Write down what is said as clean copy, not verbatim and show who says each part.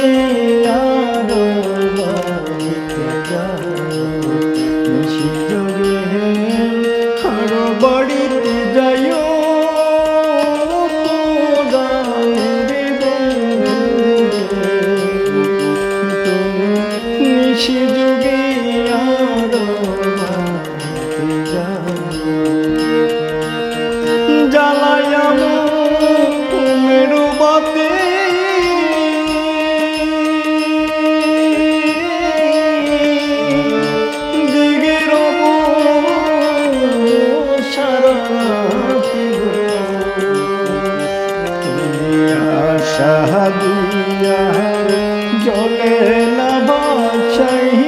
Speaker 1: আরো বাড়িতে যাও, নিশি যোগে আরো বাড়িতে যাইও নিশি যোগে আরো বাড়িতে যাও, জ্বালাইয়া মেরুবাতে দিগে রব সারা আশা দিয়া জলে না বাছাই